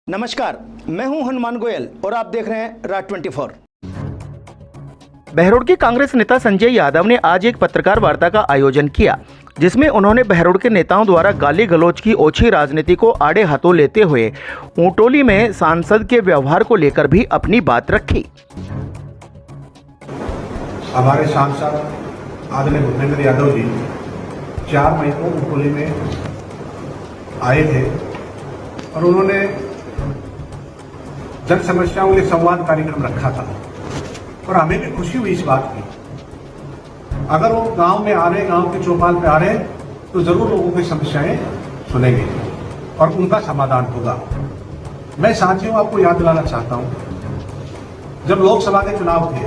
नमस्कार, मैं हूं हनुमान गोयल और आप देख रहे हैं राज 24। बहरोड के कांग्रेस नेता संजय यादव ने आज एक पत्रकार वार्ता का आयोजन किया, जिसमें उन्होंने बहरोड के नेताओं द्वारा गाली गलौज की ओछी राजनीति को आड़े हाथों लेते हुए ऊंटोली में सांसद के व्यवहार को लेकर भी अपनी बात रखी। हमारे सांसद आदरणीय भूपेंद्र यादव जी 4 मई को ऊंटोली में आए थे और उन्होंने जन समस्याओं के लिए संवाद कार्यक्रम रखा था और हमें भी खुशी हुई इस बात की। अगर वो गांव में आ रहे, गांव के चौपाल पे आ रहे हैं तो जरूर लोगों की समस्याएं सुनेंगे और उनका समाधान होगा। मैं साथियों आपको याद दिलाना चाहता हूं, जब लोकसभा के चुनाव थे,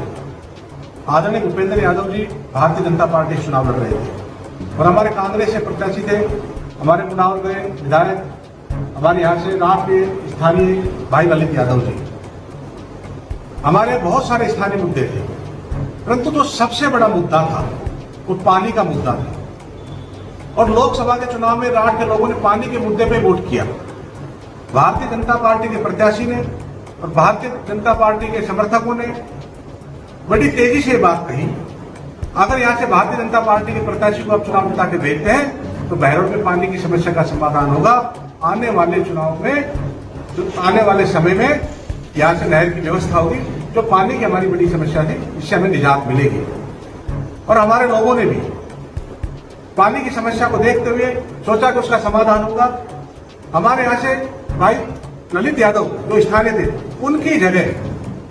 आदरणीय भूपेंद्र यादव जी भारतीय जनता पार्टी से चुनाव लड़ रहे थे और हमारे कांग्रेस से प्रत्याशी थे हमारे मुनावर गए विधायक, हमारे यहाँ से राष्ट्रीय स्थानीय भाई ललित यादव जी। हमारे बहुत सारे स्थानीय मुद्दे थे, परंतु जो सबसे बड़ा मुद्दा था वो पानी का मुद्दा था और लोकसभा के चुनाव में राष्ट्र के लोगों ने पानी के मुद्दे पे वोट किया। भारतीय जनता पार्टी के प्रत्याशी ने और भारतीय जनता पार्टी के समर्थकों ने बड़ी तेजी से बात कही, अगर यहाँ से भारतीय जनता पार्टी के प्रत्याशी को आप चुनाव जिता के भेजते हैं तो बहरोड में पानी की समस्या का समाधान होगा। आने वाले चुनाव में, आने वाले समय में यहाँ से नहर की व्यवस्था होगी, जो पानी की हमारी बड़ी समस्या थी, इससे हमें निजात मिलेगी। और हमारे लोगों ने भी पानी की समस्या को देखते हुए सोचा कि उसका समाधान होगा। हमारे यहाँ से भाई ललित यादव जो स्थानीय थे, उनकी जगह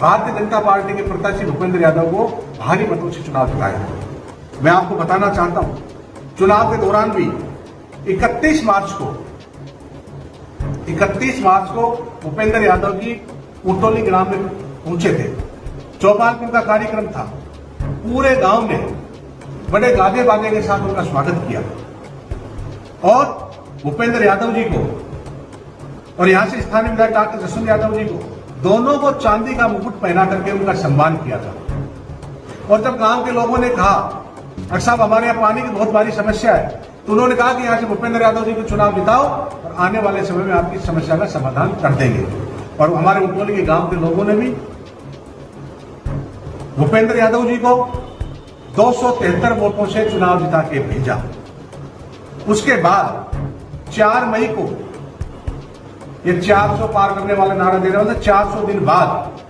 भारतीय जनता पार्टी के प्रत्याशी भूपेंद्र यादव को भारी मतों से चुनाव जिताया। मैं आपको बताना चाहता हूं, चुनाव के दौरान भी 31 मार्च को भूपेंद्र यादव जी ऊंटोली ग्राम में पहुंचे थे। चौपाल पर उनका कार्यक्रम था, पूरे गांव ने बड़े गाजे बाजे के साथ उनका स्वागत किया और भूपेंद्र यादव जी को और यहां से स्थानीय विधायक डॉक्टर जसवंत यादव जी को, दोनों को चांदी का मुकुट पहना करके उनका सम्मान किया था। और जब गांव के लोगों ने कहा डॉक्टर साहब हमारे यहाँ पानी की बहुत भारी समस्या है, तो उन्होंने कहा कि यहाँ से भूपेंद्र यादव जी को चुनाव जिताओ और आने वाले समय में आपकी समस्या का समाधान कर देंगे। और हमारे ऊंटोली के गांव के लोगों ने भी भूपेंद्र यादव जी को 273 वोटों से चुनाव जिता के भेजा। उसके बाद 4 मई को ये 400 पार करने वाला नारा दे रहे थे, 400 दिन बाद,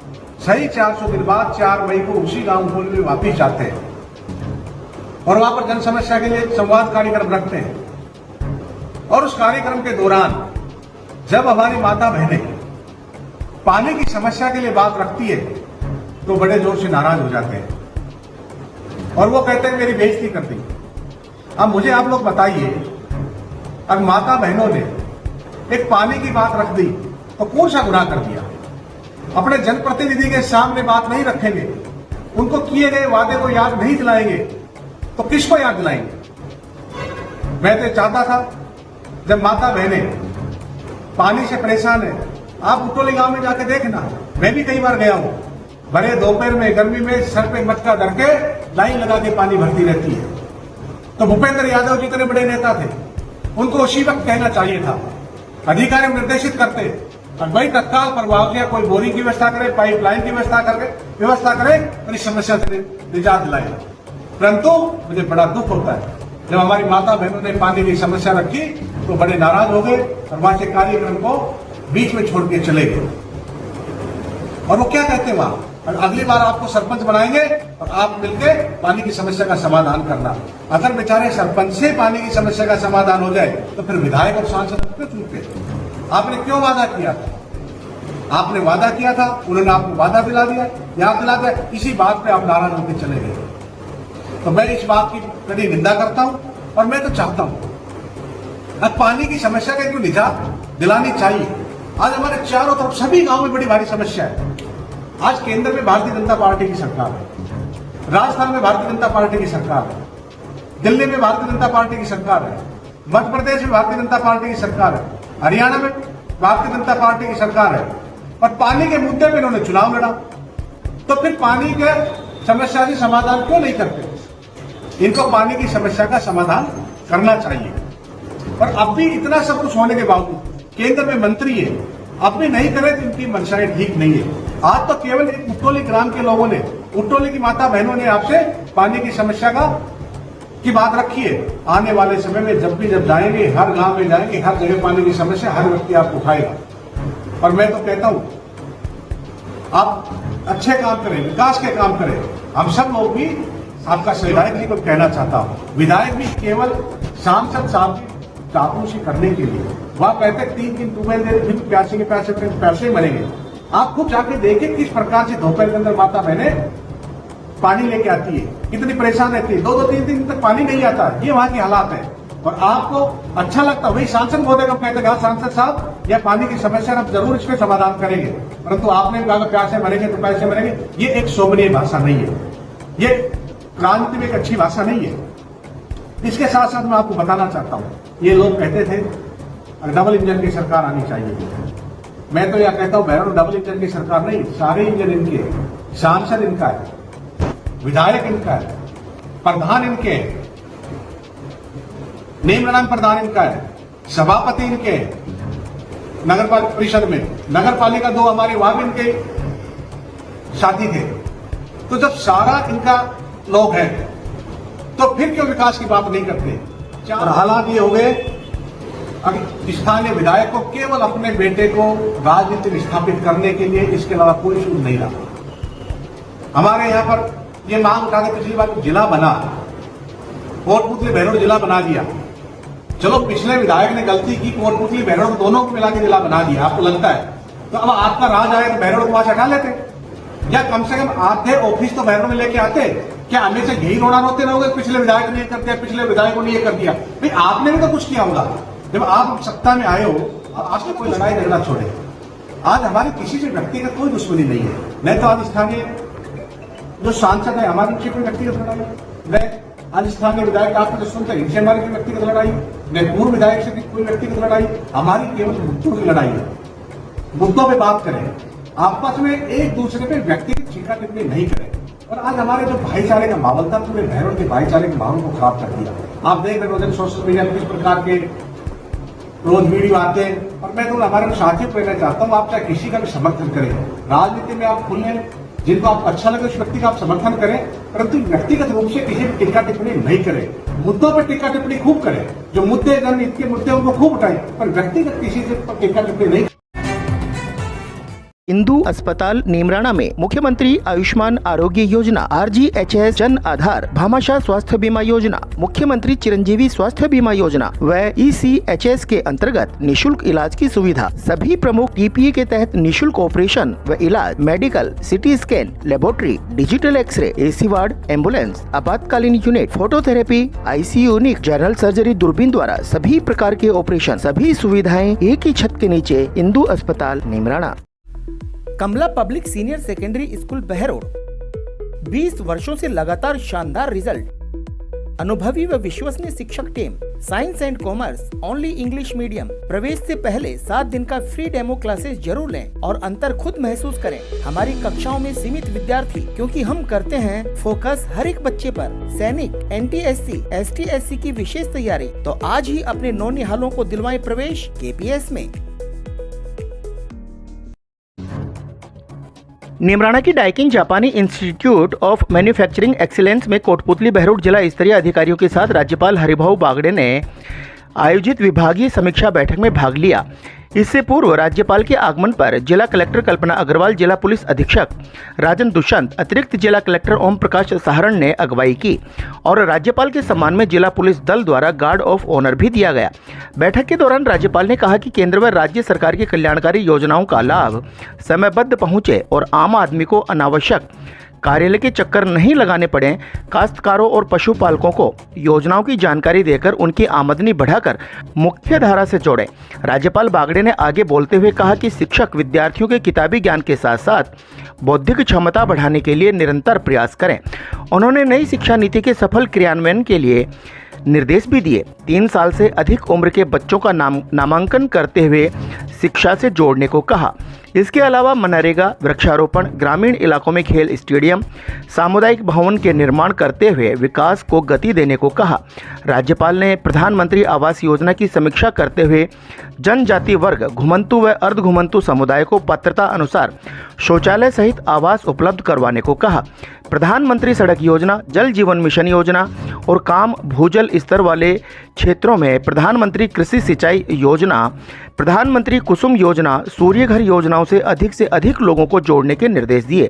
सही 400 दिन बाद 4 मई को उसी गांव ऊंटोली में वापिस जाते हैं और वहां पर जन समस्या के लिए संवाद कार्यक्रम रखते हैं। और उस कार्यक्रम के दौरान जब हमारी माता बहनें पानी की समस्या के लिए बात रखती है तो बड़े जोर से नाराज हो जाते हैं और वो कहते हैं मेरी बेइज्जती कर दी। अब मुझे आप लोग बताइए, अब माता बहनों ने एक पानी की बात रख दी तो कौन सा गुनाह कर दिया? अपने जनप्रतिनिधि के सामने बात नहीं रखेंगे, उनको किए गए वादे को याद नहीं दिलाएंगे तो किसको याद दिलाएंगे? मैं तो चाहता था जब माता बहनें पानी से परेशान है, आप ऊंटोली गांव में जाके देखना, मैं भी कई बार गया हूं, भरे दोपहर में गर्मी में सर पे मटका धर के लाइन लगा के पानी भरती रहती है। तो भूपेंद्र यादव जितने बड़े नेता थे, उनको उसी वक्त कहना चाहिए था, अधिकारी निर्देशित करते और भाई तत्काल प्रभाव से कोई बोरिंग की व्यवस्था करे, पाइपलाइन की व्यवस्था करे और इस समस्या से निजात दिलाए। परंतु मुझे बड़ा दुख होता है जब हमारी माता बहनों ने पानी की समस्या रखी तो बड़े नाराज हो गए और वहां से कार्यक्रम को बीच में छोड़ के चले गए। और वो क्या कहते हैं वहां, अगली बार आपको सरपंच बनाएंगे और आप मिलके पानी की समस्या का समाधान करना। अगर बेचारे सरपंच से पानी की समस्या का समाधान हो जाए तो फिर विधायक और सांसद क्यों चुनते? आपने क्यों वादा किया था? आपने वादा किया था, उन्होंने आपको वादा दिला दिया, याद दिला दिया, इसी बात पे आप नाराज होकर चले गए। तो मैं इस बात की कड़ी निंदा करता हूं और मैं तो चाहता हूं अब पानी की समस्या का क्यों निजात दिलानी चाहिए। आज हमारे चारों तरफ सभी गांव में बड़ी भारी समस्या है। आज केंद्र में भारतीय जनता पार्टी की सरकार है, राजस्थान में भारतीय जनता पार्टी की सरकार है, दिल्ली में भारतीय जनता पार्टी की सरकार है, मध्य प्रदेश में भारतीय जनता पार्टी की सरकार है, हरियाणा में भारतीय जनता पार्टी की सरकार है और पानी के मुद्दे पर इन्होंने चुनाव लड़ा। तो फिर पानी के समस्या से समाधान क्यों नहीं करते? इनको पानी की समस्या का समाधान करना चाहिए। और अब भी इतना सब कुछ होने के बावजूद केंद्र में मंत्री है, अपनी नहीं करे तो इनकी मंशाएं ठीक नहीं है। आज तो केवल एक उटोली ग्राम के लोगों ने, उटोली की माता बहनों ने आपसे पानी की समस्या की बात रखी है। आने वाले समय में जब जाएंगे, हर गांव में जाएंगे, हर जगह पानी की समस्या हर व्यक्ति आपको उठाएगा। और मैं तो कहता हूं आप अच्छे काम करें, विकास के काम करें। हम सब लोग भी आपका विधायक जी को कहना चाहता हूं, विधायक भी केवल सांसद साहब की चापलूसी करने के लिए, वह कहते 3 ट्यूबवेल दे फिर प्यासे के पैसे मरेंगे। आप खुद जाके देखें किस प्रकार से दोपहर के अंदर माता बहने पानी लेके आती है, कितनी परेशान रहती है। 2-2 3 दिन तक पानी नहीं आता, ये वहां की हालात है। और आपको अच्छा लगता, वही सांसद महोदय को कहते हैं सांसद साहब यह पानी की समस्या हम जरूर इसमें समाधान करेंगे, परंतु आपने कहा प्यासे मरेंगे तो पैसे मरेंगे। ये एक शोभनीय भाषा नहीं है, ये राजनीति में एक अच्छी भाषा नहीं है। इसके साथ साथ मैं आपको बताना चाहता हूं, ये लोग कहते थे डबल इंजन की सरकार आनी चाहिए। मैं तो यह कहता हूं बहरों डबल इंजन की सरकार नहीं, सारे इंजन इनके, सांसद इनका है, विधायक इनका है, प्रधान इनके है, निम्न प्रधान इनका है, सभापति इनके है, नगर परिषद में नगर पालिका 2 हमारे वहां भी इनके साथी थे। तो जब सारा इनका लोग है तो फिर क्यों विकास की बात नहीं करते। और हालात ये हो गए, स्थानीय विधायक को केवल अपने बेटे को राजनीति में स्थापित करने के लिए, इसके अलावा कोई सूझ नहीं रहा। हमारे यहां पर ये मांग उठा के पिछली बार जिला बना, कोटपुतली बहरोड जिला बना दिया। चलो पिछले विधायक ने गलती की, कोटपुतली बहरोड दोनों को मिला के जिला बना दिया, आपको लगता है तो अब आपका राज आए तो बहरोड को वहां से हटा लेते, या कम से कम आते ऑफिस तो बहरोड में लेके आते। क्या हमें से यही रोना रोते रहोगे पिछले विधायक ने ये कर दिया, पिछले विधायकों ने ये कर दिया। भाई आपने भी तो कुछ किया होगा जब आप सत्ता में आए हो। आज कोई लड़ाई झगड़ा छोड़े, आज हमारे किसी से व्यक्तिगत कोई दुश्मनी नहीं है। नहीं तो आज स्थानीय जो सांसद है हमारे उनसे कोई व्यक्तिगत लड़ाई नहीं, आज स्थानीय विधायक आपको जो सुनते हैं इनसे हमारी कोई व्यक्तिगत लड़ाई नहीं, पूर्व विधायक से कोई व्यक्तिगत लड़ाई, हमारी केवल मुद्दों की लड़ाई है। मुद्दों पे बात करें, आपस में एक दूसरे पे व्यक्तिगत टीका टिप्पणी नहीं करें। और आज हमारे जो भाईचारे का माहौल था, पूरे बहरोड के भाईचारे के माहौल को खराब कर दिया। आप देख रहे हो सोशल मीडिया में किस प्रकार के रोज वीडियो आते हैं। और मैं तो हमारे साथियों को कहना चाहता हूं, आप चाहे किसी का भी समर्थन करें, राजनीति में आप खुले, जिनको आप अच्छा लगे उस व्यक्ति का आप समर्थन करें, परंतु व्यक्तिगत रूप से किसी भी टीका टिप्पणी नहीं करें। मुद्दों पर टीका टिप्पणी खूब करें, जो मुद्दे जनहित के मुद्दे उनको खूब उठाएं, पर व्यक्तिगत किसी से टीका टिप्पणी नहीं। इंदु अस्पताल नीमराणा में मुख्यमंत्री आयुष्मान आरोग्य योजना, RGHS जन आधार भामाशाह स्वास्थ्य बीमा योजना, मुख्यमंत्री चिरंजीवी स्वास्थ्य बीमा योजना व ECHS के अंतर्गत निशुल्क इलाज की सुविधा, सभी प्रमुख TPA के तहत निशुल्क ऑपरेशन व इलाज, medical, CT scan, laboratory, digital x ray, AC ward, ambulance, आपातकालीन unit, phototherapy, ICU unit, general surgery, दूरबीन द्वारा सभी प्रकार के ऑपरेशन, सभी सुविधाएं एक ही छत के नीचे। इंदु अस्पताल नीमराणा। कमला public senior secondary school Behror, 20 वर्षों से लगातार शानदार रिजल्ट, अनुभवी व विश्वसनीय शिक्षक team, science and commerce, only English medium. प्रवेश से पहले 7 दिन का फ्री डेमो क्लासेस जरूर लें और अंतर खुद महसूस करें। हमारी कक्षाओं में सीमित विद्यार्थी, क्योंकि हम करते हैं फोकस हर एक बच्चे पर। सैनिक, NTSC, ST/SC की विशेष तैयारी, तो आज ही अपने नौनिहालों को दिलवाएं प्रवेश KPS में। नीमराणा की डाइकिन जापानी इंस्टीट्यूट ऑफ मैन्युफैक्चरिंग एक्सीलेंस में कोटपुतली बहरोड जिला स्तरीय अधिकारियों के साथ राज्यपाल हरिभाऊ बागड़े ने आयोजित विभागीय समीक्षा बैठक में भाग लिया। इससे पूर्व राज्यपाल के आगमन पर जिला कलेक्टर कल्पना अग्रवाल, जिला पुलिस अधीक्षक राजन दुष्यंत, अतिरिक्त जिला कलेक्टर ओम प्रकाश सहारण ने अगुवाई की और राज्यपाल के सम्मान में जिला पुलिस दल द्वारा गार्ड ऑफ ऑनर भी दिया गया। बैठक के दौरान राज्यपाल ने कहा कि केंद्र व राज्य सरकार की कल्याणकारी योजनाओं का लाभ समयबद्ध पहुंचे और आम आदमी को अनावश्यक कार्यालय के चक्कर नहीं लगाने पड़े। काश्तकारों और पशुपालकों को योजनाओं की जानकारी देकर उनकी आमदनी बढ़ाकर मुख्य धारा से जोड़ें। राज्यपाल बागड़े ने आगे बोलते हुए कहा कि शिक्षक विद्यार्थियों के किताबी ज्ञान के साथ साथ बौद्धिक क्षमता बढ़ाने के लिए निरंतर प्रयास करें। उन्होंने नई शिक्षा नीति के सफल क्रियान्वयन के लिए निर्देश भी दिए। 3 साल से अधिक उम्र के बच्चों का नामांकन करते हुए शिक्षा से जोड़ने को कहा। इसके अलावा मनरेगा, वृक्षारोपण, ग्रामीण इलाकों में खेल स्टेडियम, सामुदायिक भवन के निर्माण करते हुए विकास को गति देने को कहा। राज्यपाल ने प्रधानमंत्री आवास योजना की समीक्षा करते हुए जनजाति वर्ग, घुमंतु व अर्ध घुमंतु समुदाय को पात्रता अनुसार शौचालय सहित आवास उपलब्ध करवाने को कहा। प्रधानमंत्री सड़क योजना, जल जीवन मिशन योजना और काम भूजल स्तर वाले क्षेत्रों में प्रधानमंत्री कृषि सिंचाई योजना, प्रधानमंत्री कुसुम योजना, सूर्य घर योजनाओं से अधिक लोगों को जोड़ने के निर्देश दिए।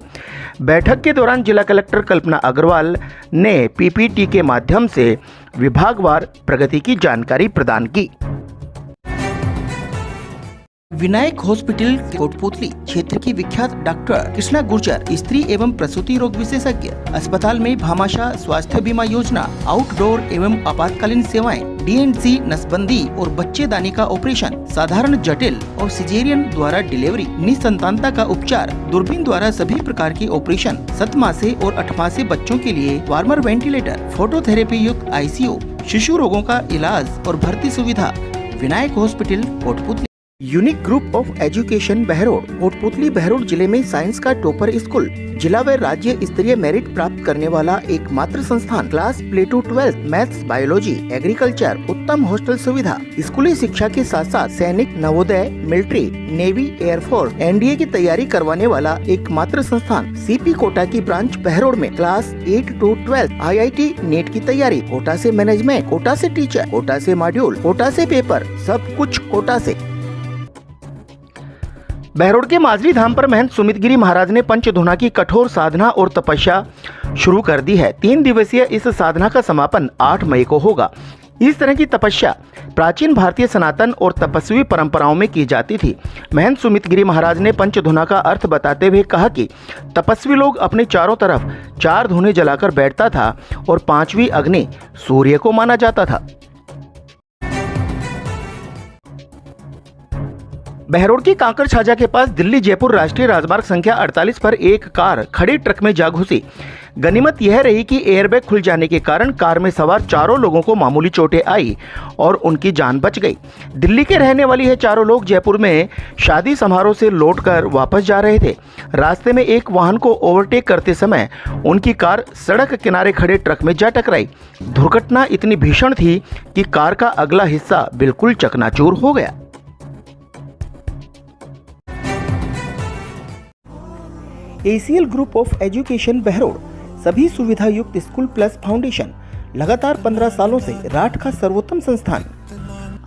बैठक के दौरान जिला कलेक्टर कल्पना अग्रवाल ने पीपीटी के माध्यम से विभागवार प्रगति की जानकारी प्रदान की। विनायक हॉस्पिटल कोटपुतली क्षेत्र की विख्यात डॉक्टर कृष्णा गुर्जर, स्त्री एवं प्रसूति रोग विशेषज्ञ, अस्पताल में भामाशाह स्वास्थ्य बीमा योजना, आउटडोर एवं आपातकालीन सेवाएं, डीएनसी नसबंदी और बच्चेदानी का ऑपरेशन, साधारण, जटिल और सिजेरियन द्वारा डिलीवरी, निसंतानता का उपचार, दूरबीन द्वारा सभी प्रकार के ऑपरेशन, 7 मासे और 8 मासे बच्चों के लिए वार्मर वेंटिलेटर, फोटोथेरेपी युक्त आईसीयू, शिशु रोगों का इलाज और भर्ती सुविधा। Vinayak hospital Kotputli. Unique group of education Behror, Kotputli Behror जिले में साइंस का टॉपर स्कूल, जिला व राज्य स्तरीय मेरिट प्राप्त करने वाला एकमात्र संस्थान, class play to 12 maths, biology, agriculture, उत्तम हॉस्टल सुविधा, स्कूली शिक्षा के साथ साथ सैनिक, Navodaya, military, navy, air force, NDA की तैयारी करवाने वाला एकमात्र संस्थान। सीपी कोटा की ब्रांच बहरोड में क्लास 8 to 12 IIT नीट की तैयारी, कोटा से मैनेजमेंट, कोटा से टीचर, कोटा से मॉड्यूल, कोटा से पेपर, सब कुछ कोटा से। बहरोड के माजरी धाम पर महंत सुमित गिरी महाराज ने पंचधुना की कठोर साधना और तपस्या शुरू कर दी है। 3 दिवसीय इस साधना का समापन 8 मई को होगा। इस तरह की तपस्या प्राचीन भारतीय सनातन और तपस्वी परंपराओं में की जाती थी। महंत सुमित गिरी महाराज ने पंचधुना का अर्थ बताते हुए कहा कि तपस्वी लोग अपने चारों तरफ 4 धुनें जलाकर बैठता था और 5वीं अग्नि सूर्य को माना जाता था। बहरोड की कांकड़ छाजा के पास दिल्ली जयपुर राष्ट्रीय राजमार्ग संख्या 48 पर एक कार खड़ी ट्रक में जा घुसी। गनीमत यह रही कि एयरबैग खुल जाने के कारण कार में सवार चारों लोगों को मामूली चोटें आई और उनकी जान बच गई। दिल्ली के रहने वाली ये चारों लोग जयपुर में शादी समारोह से लौटकर वापस जा रहे थे। रास्ते में एक वाहन को ओवरटेक करते समय उनकी कार सड़क किनारे खड़े ट्रक में जा टकराई। दुर्घटना इतनी भीषण थी कि कार का अगला हिस्सा बिल्कुल चकनाचूर हो गया। ACL group of education Behror, सभी सुविधा युक्त स्कूल प्लस फाउंडेशन, लगातार 15 सालों से राठ का सर्वोत्तम संस्थान,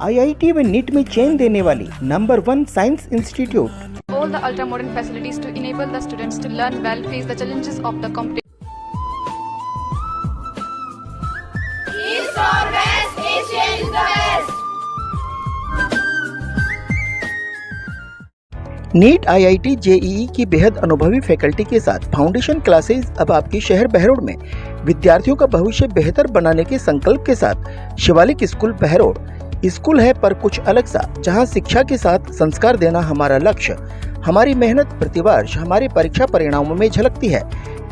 आईआईटी व नीट में चेन देने वाली number 1 science institute. All the ultra modern facilities to enable the students to learn well, face the challenges of the competition. East or West, Asia is the best. NEET, IIT, JEE की बेहद अनुभवी faculty के साथ foundation classes अब आपके शहर बहरोड में विद्यार्थियों का भविष्य बेहतर बनाने के संकल्प के साथ शिवालिक स्कूल बहरोड। स्कूल है पर कुछ अलग सा, जहां शिक्षा के साथ संस्कार देना हमारा लक्ष्य। हमारी मेहनत प्रतिवर्ष हमारे परीक्षा परिणामों में झलकती है।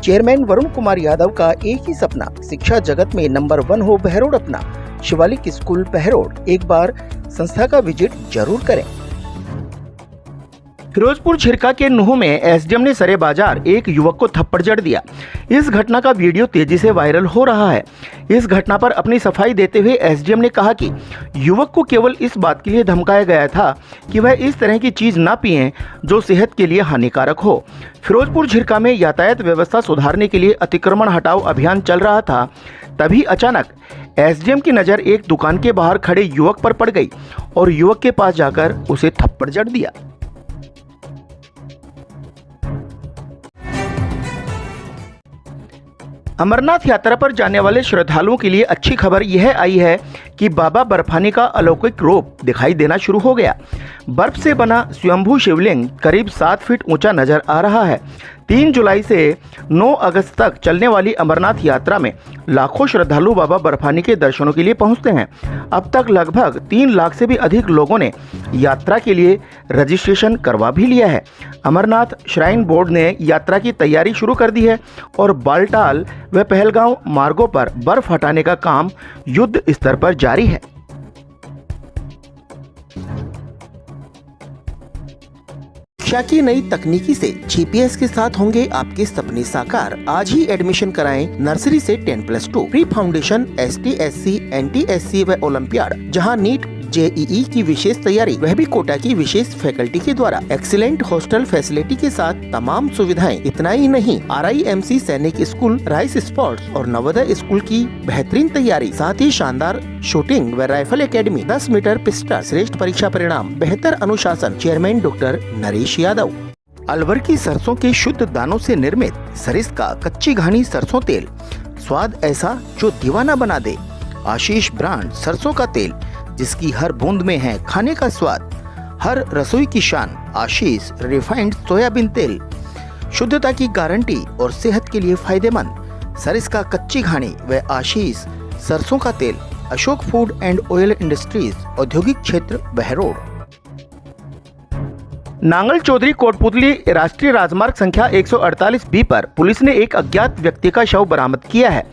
चेयरमैन वरुण कुमार यादव का एक ही सपना, शिक्षा जगत में नंबर 1 हो बहरोड अपना। शिवालिक स्कूल बहरोड, एक बार संस्था का विजिट जरूर करें। फिरोजपुर झिरका के नुह में एसडीएम ने सरे बाजार एक युवक को थप्पड़ जड़ दिया। इस घटना का वीडियो तेजी से वायरल हो रहा है। इस घटना पर अपनी सफाई देते हुए एसडीएम ने कहा कि युवक को केवल इस बात के लिए धमकाया गया था कि वह इस तरह की चीज ना पिए जो सेहत के लिए हानिकारक हो। फिरोजपुर झिरका में यातायात व्यवस्था सुधारने के लिए अतिक्रमण हटाओ अभियान चल रहा था, तभी अचानक एसडीएम की नजर एक दुकान के बाहर खड़े युवक पर पड़ गई और युवक के पास जाकर उसे थप्पड़ जड़ दिया। अमरनाथ यात्रा पर जाने वाले श्रद्धालुओं के लिए अच्छी खबर यह आई है कि बाबा बर्फानी का अलौकिक रूप दिखाई देना शुरू हो गया। बर्फ से बना स्वयंभू शिवलिंग करीब 7 फीट ऊंचा नजर आ रहा है। 3 जुलाई से 9 अगस्त तक चलने वाली अमरनाथ यात्रा में लाखों श्रद्धालु बाबा बर्फानी के दर्शनों के लिए पहुंचते हैं। अब तक लगभग 3 लाख से भी अधिक लोगों ने यात्रा के लिए रजिस्ट्रेशन करवा भी लिया है। अमरनाथ श्राइन बोर्ड ने यात्रा की तैयारी शुरू कर दी है और बालटाल व पहलगांव मार्गों पर बर्फ हटाने का काम युद्ध स्तर पर जारी है। शिक्षा की नई तकनीकी से GPS के साथ होंगे आपके सपने साकार। आज ही एडमिशन कराएं नर्सरी से 10+2 प्री फाउंडेशन, ST/SC, NT/SC व ओलंपियाड, जहां नीट JEE की विशेष तैयारी, वह भी कोटा की विशेष फैकल्टी के द्वारा। एक्सीलेंट हॉस्टल फैसिलिटी के साथ तमाम सुविधाएं। इतना ही नहीं, RIMC सैनिक स्कूल, राइस स्पोर्ट्स और नवोदय स्कूल की बेहतरीन तैयारी, साथ ही शानदार शूटिंग व राइफल एकेडमी, 10 मीटर पिस्टल, श्रेष्ठ परीक्षा परिणाम, बेहतर अनुशासन। Chairman doctor Naresh Yadav. अलवर की सरसों के शुद्ध दानों से निर्मित सरिस्का कच्ची घानी सरसों तेल, स्वाद ऐसा जो दीवाना बना दे। आशीष ब्रांड सरसों का तेल, जिसकी हर बूंद में है खाने का स्वाद, हर रसोई की शान। आशीष रिफाइंड सोयाबीन तेल, शुद्धता की गारंटी और सेहत के लिए फायदेमंद। सरिस्का कच्ची घानी व आशीष सरसों का तेल। Ashok food and oil industries, औद्योगिक क्षेत्र बहरोड। नांगल चौधरी कोटपुतली राष्ट्रीय राजमार्ग संख्या 148B पर पुलिस ने एक अज्ञात व्यक्ति का शव बरामद किया है।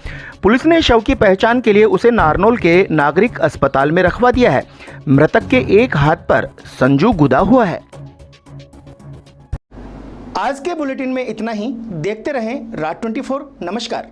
पुलिस ने शव की पहचान के लिए उसे नारनौल के नागरिक अस्पताल में रखवा दिया है। मृतक के एक हाथ पर संजू गुदा हुआ है। आज के बुलेटिन में इतना ही। देखते रहें रात 24। नमस्कार।